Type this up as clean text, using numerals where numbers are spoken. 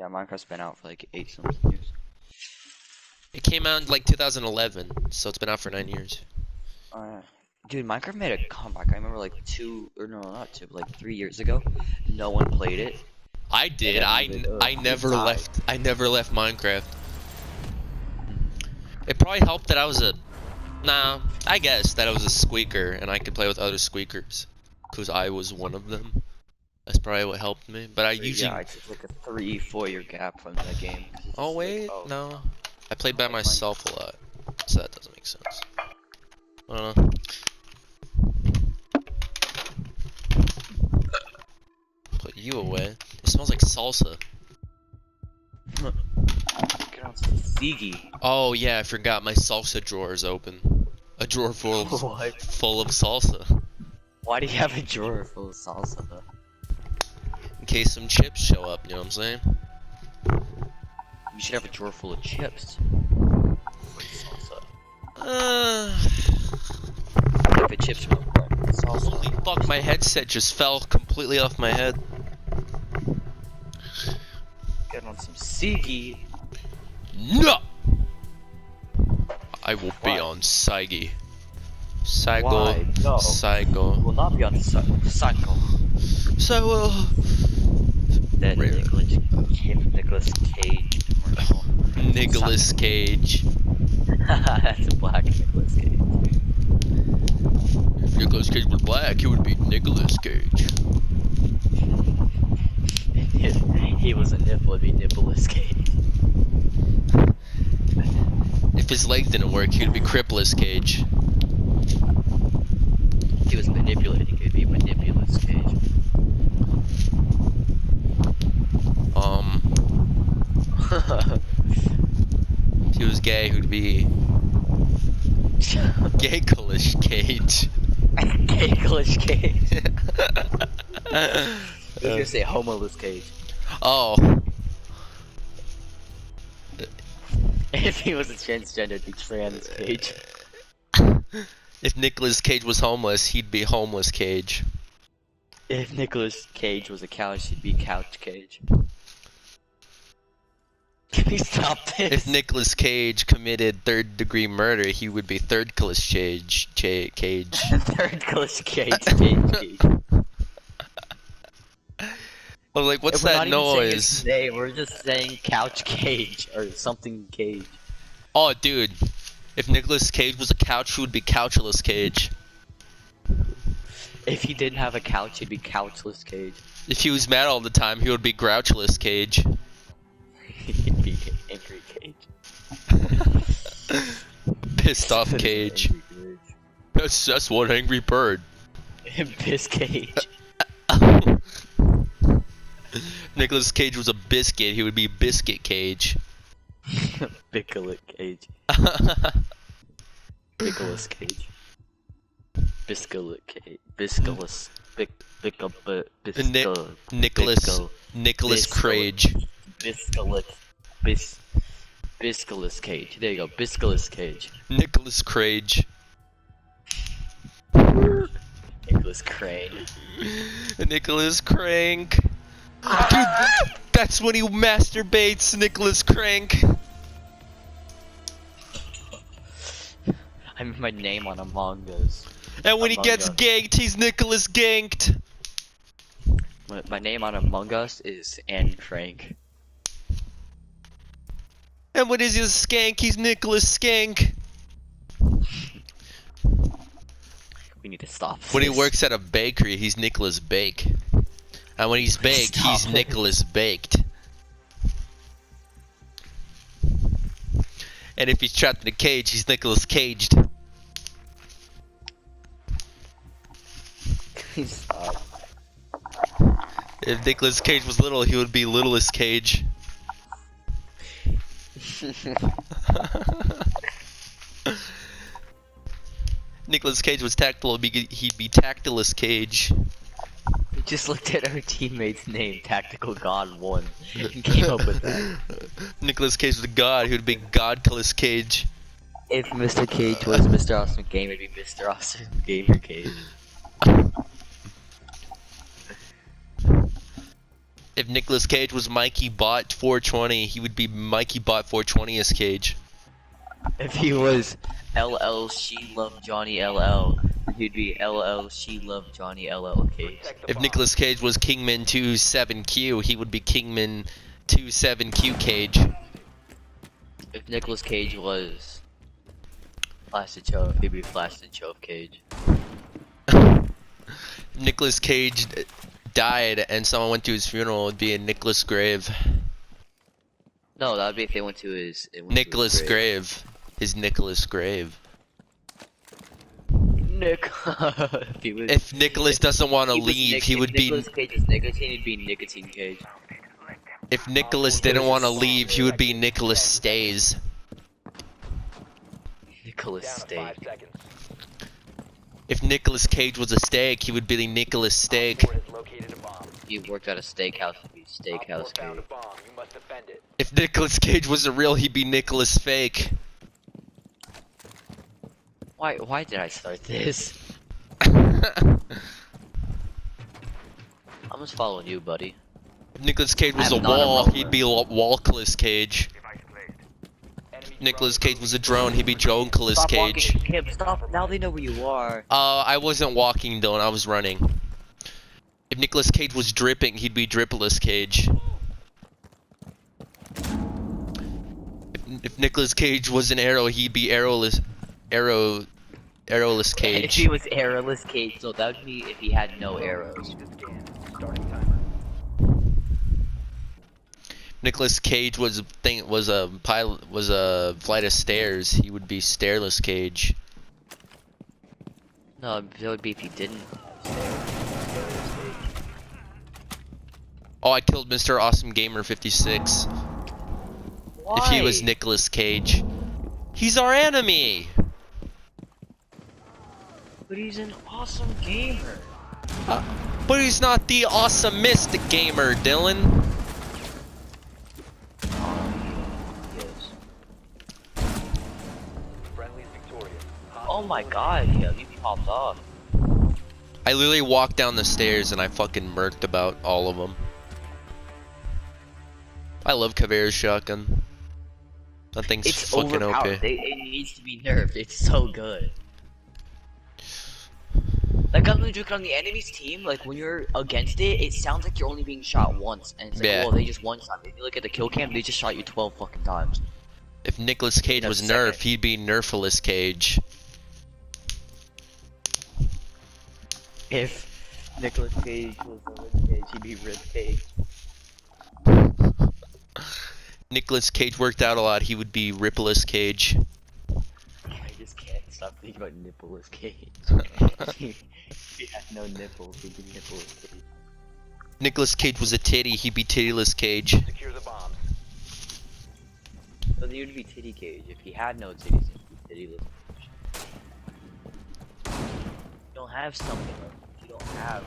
Yeah, Minecraft's been out for like 8 something years. It came out in like 2011, so it's been out for 9 years. Dude, Minecraft made a comeback. I remember like 2, or no, not 2, but like 3 years ago. No one played it. I did. I never left. I never left Minecraft. It probably helped that I was a. Nah, I guess that I was a squeaker and I could play with other squeakers, cause I was one of them. That's probably what helped me. But I usually. Yeah, I took like a 3-4 year gap from that game. Oh wait, like, no. I played by myself a lot, so that doesn't make sense. I don't know. Put you away. It smells like salsa. Get on some Ziggy. Oh yeah, I forgot my salsa drawer is open. A drawer full of salsa. Why do you have a drawer full of salsa though? In case some chips show up, you know what I'm saying? You should have a drawer full of chips. If the chips smell like salsa. Holy fuck, my headset just fell completely off my head. Get on some Ziggy. No! I will be on Saigi. Why? No. Saigo. You will not be on Psycho. So, That Nicolas Cage commercial. Nicolas Cage. That's a black Nicolas Cage. If Nicolas Cage were black, he would be Nicolas Cage. If he was a nipple, it'd be Nicolas Cage. If his legs didn't work, he would be Crippless Cage. If he was manipulating, it'd be Manipulous Cage. If he was gay, he'd be Gay-Clish Cage. Gay-Clish Cage. I was gonna say Homoless Cage. Oh. If he was a transgender, it'd be Trans Cage. If Nicolas Cage was homeless, he'd be Homeless Cage. If Nicolas Cage was a couch, he'd be Couch Cage. Can we stop this? If Nicolas Cage committed third-degree murder, he would be Third-Clish Cage. Third-Clish Cage. I was like, what's We're that not even saying noise? his name, we're just saying Couch Cage or something Cage. Oh, dude. If Nicolas Cage was a couch, he would be Couchless Cage. If he didn't have a couch, he'd be Couchless Cage. If he was mad all the time, he would be Grouchless Cage. He'd be Angry Cage. Pissed off Cage. That's one angry bird. Piss Cage. Nicolas Cage was a biscuit, he would be Biscuit Cage. Bicklet Cage. Nicolas Cage. Biscuit Cage. Biscuit. Nicolas Cage. Biscuit Cage. There you go. Biscuit Cage. Nicolas Cage. Nicholas Crane. Nicholas Crank. Dude, that's when he masturbates, Nicholas Crank. I mean my name on Among Us. And when he gets ganked, he's Nicholas Ganked. My name on Among Us is Anne Crank. And when he's a skank, he's Nicholas Skank. We need to stop When he this. works at a bakery, he's Nicholas Bake. And when he's baked, he's Nicholas Baked. And if he's trapped in a cage, he's Nicholas Caged. Please stop. If Nicholas Cage was little, he would be Littlest Cage. Nicholas Cage was tactile, he'd be Tactilus Cage. We just looked at our teammate's name, Tactical God 1, and came up with that. Nicholas Cage was a god, he would be Godculus Cage. If Mr. Cage was Mr. Awesome Gamer, it'd be Mr. Awesome Gamer Cage. If Nicolas Cage was Mikey Bot 420, he would be Mikey Bot 420th Cage. If he was LL She Loved Johnny LL, he'd be LL She Loved Johnny LL Cage. If Nicolas Cage was Kingman 27Q, he would be Kingman 27Q Cage. If Nicolas Cage was Flaccid Chove, he'd be Flaccid Chove Cage. If Nicolas Cage died and someone went to his funeral, it would be a Nicolas Grave. No, that'd be if they went to his... Nicolas Grave. His Nicolas Grave. Nick. If Nicolas doesn't want to leave, he would be... Nicolas Cage was nicotine, he'd be Nicotine Cage. If Nicolas didn't want to leave, he would be Nicolas Stays. Nicolas Steak. If Nicolas Cage was a steak, he would be Nicolas Steak. If he worked at a steakhouse, he'd be Steakhouse Cage. If Nicolas Cage wasn't real, he'd be Nicolas Fake. Why did I start this? If I'm just following you, buddy. Nicolas Cage was I a am not a wall, roller. he'd be Walkless Cage. If Nicolas Cage was a drone, he'd be Jonkless Stop Cage. walking, Kim, stop. Now they know where you are. I wasn't walking, Dylan, I was running. If Nicolas Cage was dripping, he'd be Dripless Cage. If Nicolas Cage was an arrow, he'd be Arrowless If Cage. he was arrowless Cage, so that would be if he had no arrows. Nicolas Cage was a flight of stairs, he would be Stairless Cage. No, that would be if he didn't have stairs. Oh, I killed Mr. Awesome Gamer 56. Why? If he was Nicolas Cage. He's our enemy! But he's an awesome gamer. But he's not the awesomest gamer, Dylan. Yes. Oh my god, yeah, you popped off. I literally walked down the stairs and I fucking murked about all of them. I love Caveira's shotgun. That thing's It's fucking overpowered. okay. It needs to be nerfed. It's so good. Like, I'm gonna joke on the enemy's team, like, when you're against it, it sounds like you're only being shot once. And it's like, Yeah. oh, they just one-shot. If you look at the kill cam, they just shot you 12 fucking times. If Nicolas Cage was That's Nerf, second. he'd be Nerfless Cage. If Nicolas Cage was a Rib Cage, he'd be Rib Cage. Nicolas Cage worked out a lot, he would be Rippless Cage. I just can't stop thinking about Nippleless Cage. If he had no nipples, he'd be Nippleless Cage. Nicolas Cage was a titty, he'd be Tittyless Cage. Secure the bombs. So then you'd be Titty Cage. If he had no titties, he'd be Tittyless Cage. You don't have something like you don't have